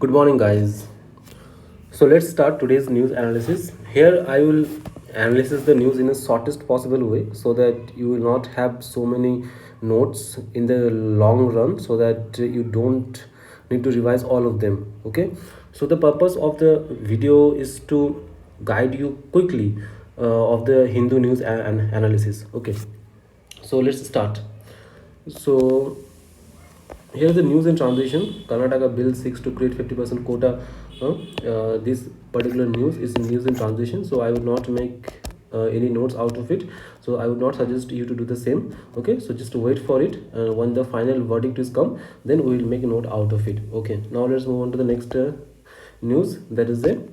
Good morning, guys. So let's start today's news analysis. Here I will analyze the news in the shortest possible way so that you will not have so many notes in the long run so that you don't need to revise all of them. Okay. So the purpose of the video is to guide you quickly of the Hindu news and analysis. Okay. So let's start. So here is the news in transition. Karnataka bill seeks to create 50% quota. This particular news is news in transition, so I would not make any notes out of it. So I would not suggest you to do the same. Okay, so just wait for it. When the final verdict is come, then we will make a note out of it. Okay, now let's move on to the next news. That is the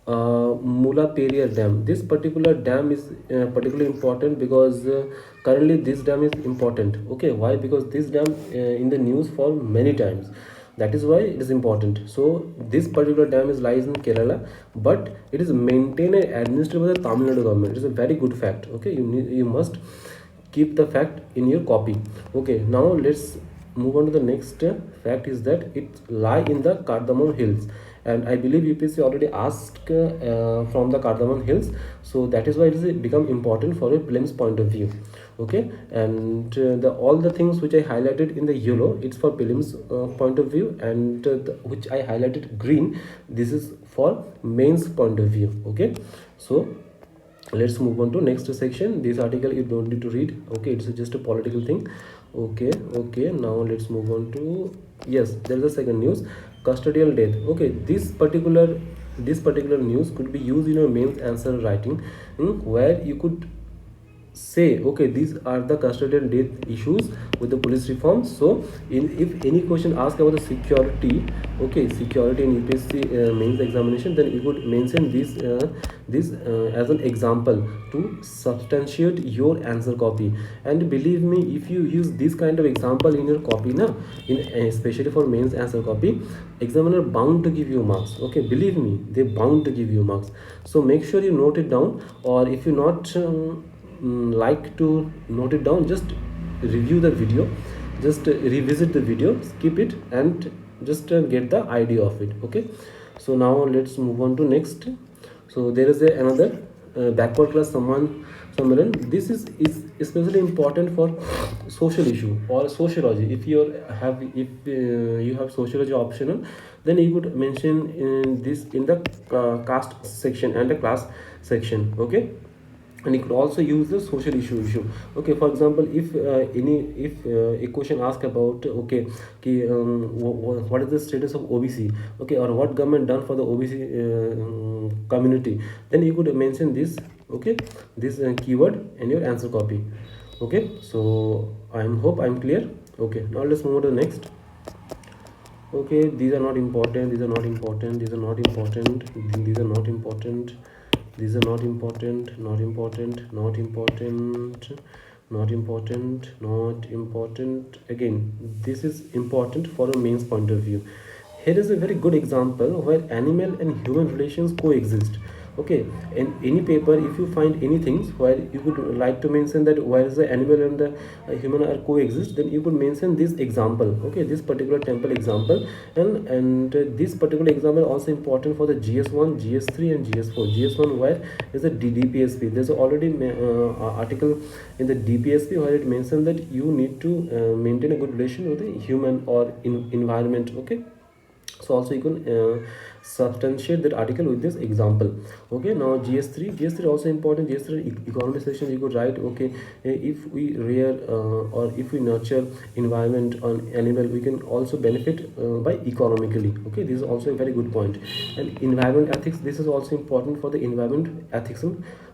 Mula Periyar Dam. This particular dam is particularly important because currently this dam is important. Okay, why? Because this dam in the news for many times. That is why it is important. So this particular dam is lies in Kerala, but it is maintained and administered by the Tamil Nadu government. It is a very good fact. Okay, you must keep the fact in your copy. Okay, now let's move on to the next fact is that it lie in the Cardamom Hills, and I believe UPSC already asked from the Cardamom Hills, so that is why it is become important for a prelims point of view. Okay, and the all the things which I highlighted in the yellow, it's for prelims point of view, and which I highlighted green, this is for mains point of view. Okay, so let's move on to next section. This article you don't need to read. Okay, it's just a political thing. Okay, now let's move on to, yes, there is a second news, custodial death. Okay, this particular news could be used in your mains answer writing, where you could say, okay, these are the custodial death issues with the police reform. So if any question asked about the security, okay, security in UPSC mains examination, then you could mention this as an example to substantiate your answer copy. And believe me, if you use this kind of example in your copy now, in especially for mains answer copy, examiner bound to give you marks. Okay, believe me, they bound to give you marks. So make sure you note it down, or if you not like to note it down, just review the video, just revisit the video, skip it, and just get the idea of it. Okay, so now let's move on to next. So there is another backward class sammaran. This is especially important for social issue or sociology. If you have sociology optional, then you could mention this in the caste section and the class section. Okay, and you could also use the social issue. Okay, for example, if a question asked about, okay, what is the status of OBC, okay, or what government done for the OBC community, then you could mention this, okay, this keyword in your answer copy. Okay, so hope I'm clear. Okay, now let's move on to the next. Okay, these are not important, these are not important, these are not important, these are not important, these are not important, not important, not important, not important, not important. Again, this is important for a mains point of view. Here is a very good example where animal and human relations coexist. Okay, in any paper, if you find anything where you could like to mention that where is the animal and the human are coexist, then you could mention this example. Okay, this particular temple example, and this particular example also important for the GS1, GS3, and GS4. GS1 where is the DPSP. There's already article in the DPSP where it mentions that you need to maintain a good relation with the human or environment. Okay, so also you can substantiate that article with this example. Okay, now gs3 also important. gs3 economy section you could write, okay, if we rear or if we nurture environment on animal, we can also benefit by economically. Okay, this is also a very good point. And environment ethics, this is also important for the environment ethics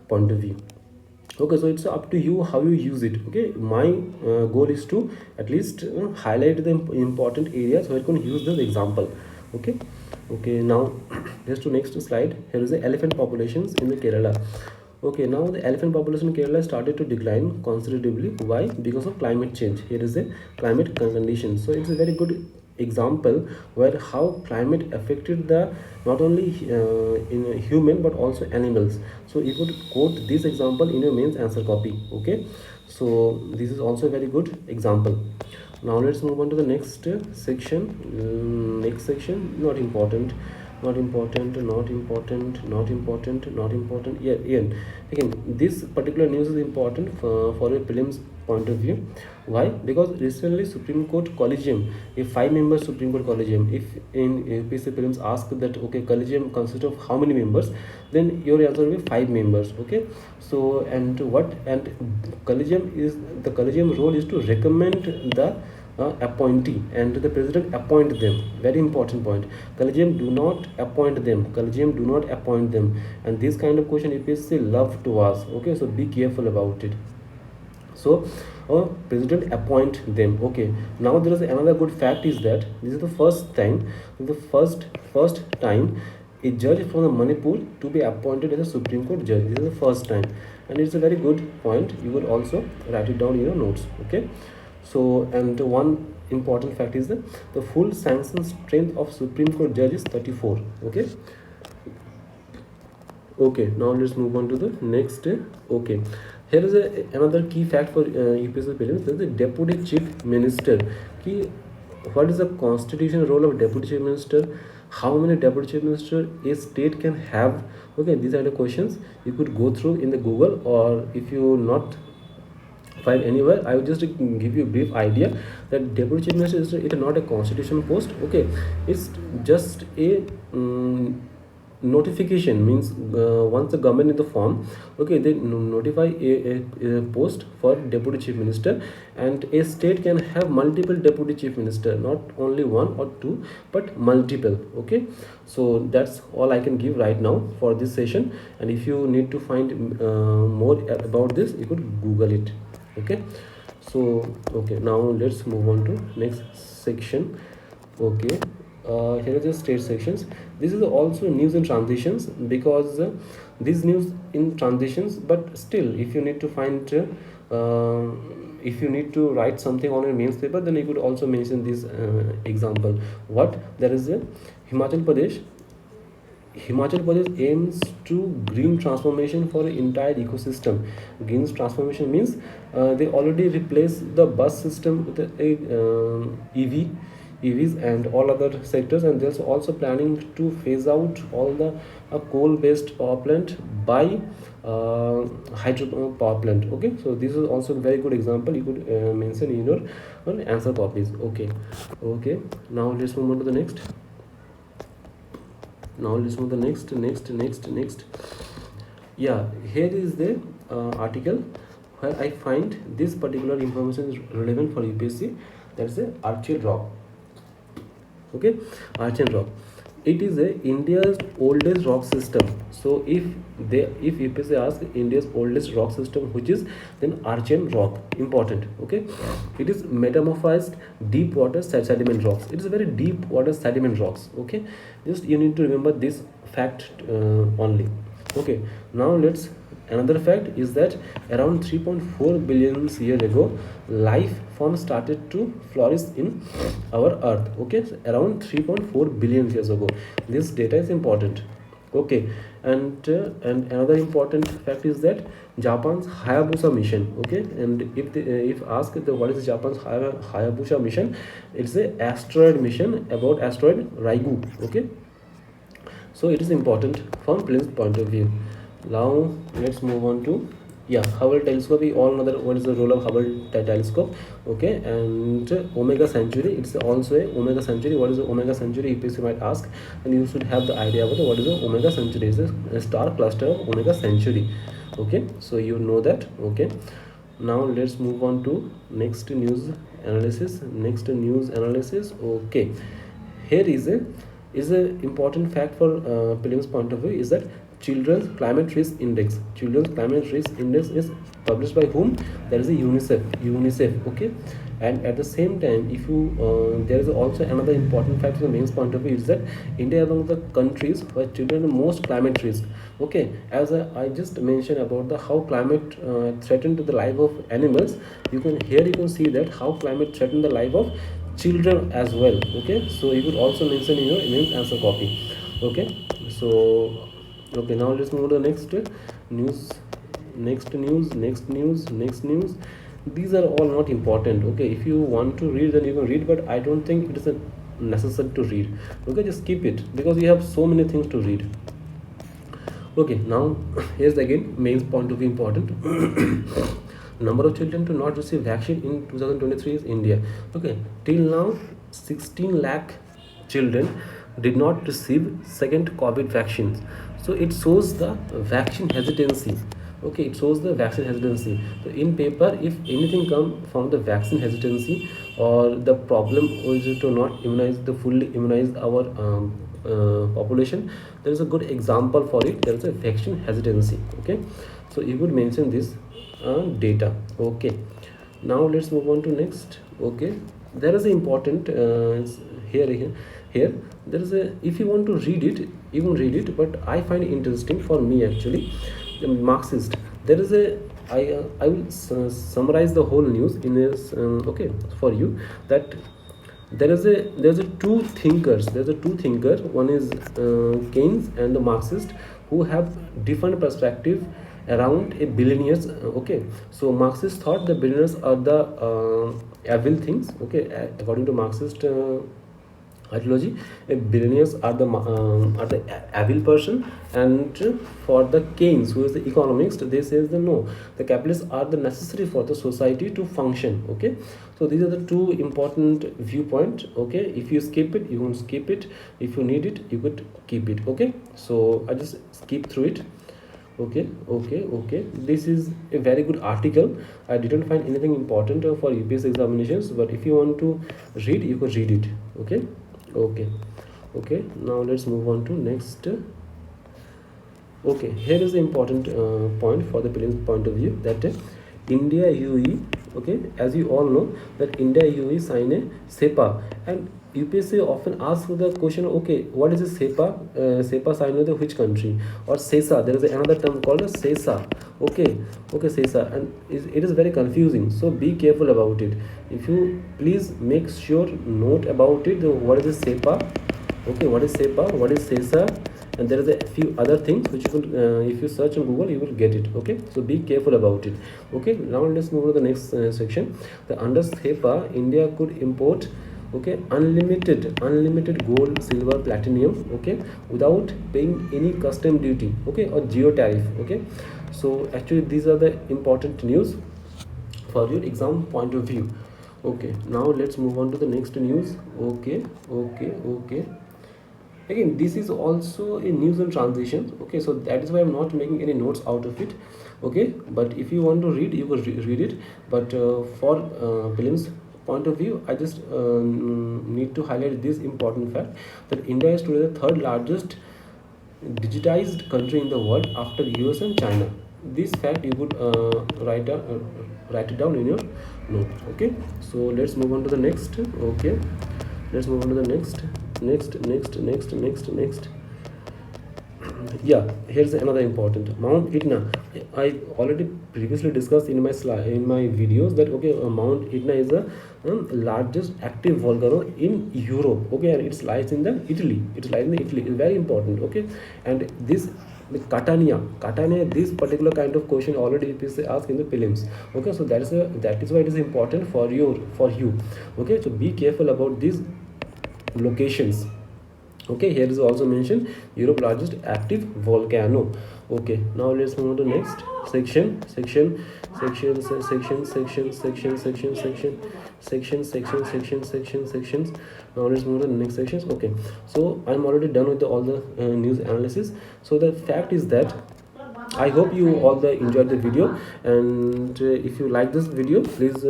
point of view. Okay, so it's up to you how you use it. Okay, my goal is to at least highlight the important areas where you can use this example. Okay, now let's to next slide. Here is the elephant populations in the Kerala. Okay, now the elephant population in Kerala started to decline considerably. Why? Because of climate change. Here is the climate condition. So it's a very good example where how climate affected the not only in human but also animals. So you could quote this example in your mains answer copy. Okay, so this is also a very good example. Now let's move on to the next section. Next section, not important, not important, not important, not important, not important. Yeah, Ian. Again, this particular news is important for a prelims point of view. Why? Because recently Supreme Court Collegium, a 5-member Supreme Court Collegium, if in UPSC prelims ask that okay, Collegium consists of how many members, then your answer will be 5 members. Okay, so and what and Collegium is the Collegium role is to recommend the appointee and the president appoint them. Very important point. Collegium do not appoint them. Collegium do not appoint them. And this kind of question UPSC love to ask. Okay, so be careful about it. So president appoint them. Okay, now there is another good fact is that this is the first time a judge from the Manipur to be appointed as a Supreme Court judge. This is the first time, and it's a very good point. You would also write it down in your notes. Okay, so and one important fact is that the full sanction strength of Supreme Court judge is 34. Okay. Okay, now let's move on to the next. Okay, here is another key fact for UPSC prelims. There is the deputy chief minister. Key, what is the constitutional role of deputy chief minister? How many deputy chief minister a state can have? Okay, these are the questions you could go through in the Google, or if you not find anywhere, I will just give you a brief idea that deputy chief minister is not a constitutional post. Okay, it's just a notification. Means once the government in the form, okay, they notify a post for deputy chief minister, and a state can have multiple deputy chief minister, not only one or two but multiple. Okay, so that's all I can give right now for this session, and if you need to find more about this, you could Google it. Okay, so okay, now let's move on to next section. Okay, here are the state sections. This is also news in transitions, because these news in transitions, but still if you need to find if you need to write something on your mains paper, then you could also mention this example. What there is a Himachal Pradesh aims to green transformation for the entire ecosystem. Green transformation means they already replaced the bus system with EVs and all other sectors, and they're also planning to phase out all the coal-based power plant by hydro power plant. Okay, so this is also a very good example you could mention in your answer copies. Okay, now let's move on to the next. Now let's move to the next. Yeah, here is the article where I find this particular information is relevant for UPSC. That's a Archer Rock. Okay, Archer Rock. It is India's oldest rock system. So if UPSC asks India's oldest rock system, which is, then Archean rock, important. Okay, it is metamorphosed deep water sediment rocks. It is a very deep water sediment rocks. Okay, just you need to remember this fact only. Okay, now let's. Another fact is that around 3.4 billion years ago, life form started to flourish in our earth. Okay, so around 3.4 billion years ago. This data is important. Okay, and another important fact is that Japan's Hayabusa mission. Okay, and if asked what is Japan's Hayabusa mission, it's a asteroid mission about asteroid Ryugu. Okay, so it is important from prelims point of view. Now let's move on to Hubble telescope. We all know that what is the role of Hubble telescope. Okay, and Omega Century, it's also a Omega Century. What is the Omega Century? UPSC might ask, and you should have the idea about what is the Omega Century. It's a star cluster of Omega Century. Okay, so you know that. Okay, now let's move on to next news analysis. Okay, here is a important fact for prelims point of view is that Children's Climate Risk Index. Children's Climate Risk Index is published by whom? There is a UNICEF. Okay, and at the same time, if you there is also another important fact from the mains point of view is that India is among the countries where children are most climate risk. Okay, as I just mentioned about the how climate threatened to the life of animals, you can see that how climate threatened the life of children as well. Okay, so you could also mention in your mains answer copy. Okay, so okay, now let's move to the next news. these are all not important. Okay, if you want to read, then you can read, but I don't think it is a necessary to read. Okay, just keep it, because you have so many things to read. Okay, now here's again main point of view important. Number of children to not receive vaccine in 2023 is India. Okay, till now 16 lakh children did not receive second COVID vaccines. So it shows the vaccine hesitancy. Okay, it shows the vaccine hesitancy. So in paper, if anything come from the vaccine hesitancy, or the problem is to not immunize, the fully immunize our population, there is a good example for it. There is a vaccine hesitancy. Okay, so you could mention this data. Okay, now let's move on to next. Okay, there is an important here there is a, if you want to read it, you can read it, but I find it interesting for me actually. The Marxist, there is a, I will summarize the whole news in this okay, for you, that there's a two thinkers, there's a two thinker, one is Keynes and the Marxist, who have different perspective around a billionaires. Okay, so Marxists thought the billionaires are the evil things. Okay, according to Marxist ideology, billionaires are the evil person, and for the Keynes, who is the economist, they says the no, the capitalists are the necessary for the society to function. Okay, so these are the two important viewpoint. Okay, if you skip it, you won't skip it. If you need it, you could keep it. Okay, so I just skip through it. Okay, this is a very good article. I didn't find anything important for UPSC examinations, but if you want to read, you could read it. Okay, now let's move on to next. Okay, here is the important point for the prelims point of view, that India UAE. Okay, as you all know that India UAE sign a SEPA, and UPSC often asks the question, okay, what is a SEPA? SEPA signed with which country? Or SESA, there is another term called a SESA. Okay, SESA, and it is very confusing, so be careful about it. If you please make sure note about it, what is a SEPA? Okay, what is SEPA, what is SESA, and there is a few other things which you will if you search on Google, you will get it. Okay, so be careful about it. Okay, now let's move to the next section. The under SEPA, India could import, okay, unlimited gold, silver, platinum, okay, without paying any custom duty, okay, or geo tariff. Okay, so actually these are the important news for your exam point of view. Okay, now let's move on to the next news. Okay, again, this is also a news and transitions. Okay, so that is why I'm not making any notes out of it. Okay, but if you want to read, you will read it, but for prelims point of view, I just need to highlight this important fact, that India is today the third largest digitized country in the world after US and China. This fact you could write it down in your note. Okay, so let's move on to the next. Okay, let's move on to the next. Yeah, here's another important, Mount Etna. I already previously discussed in my slide, in my videos, that okay, Mount Etna is the largest active volcano in Europe. Okay, and it lies in the Italy. It lies in the Italy. It's very important. Okay, and this Catania, this particular kind of question already is asked in the prelims. Okay, so that is why it is important for you. Okay, so be careful about these locations. Okay, here is also mentioned Europe largest active volcano. Okay, now let's move on to next section. Now let's move to the next sections. Okay, so I'm already done with all the news analysis. So the fact is that I hope you all enjoyed the video, and if you like this video, please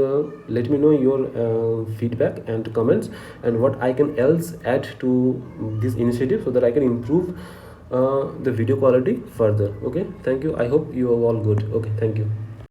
let me know your feedback and comments, and what I can else add to this initiative, so that I can improve the video quality further. Okay, thank you. I hope you are all good. Okay, thank you.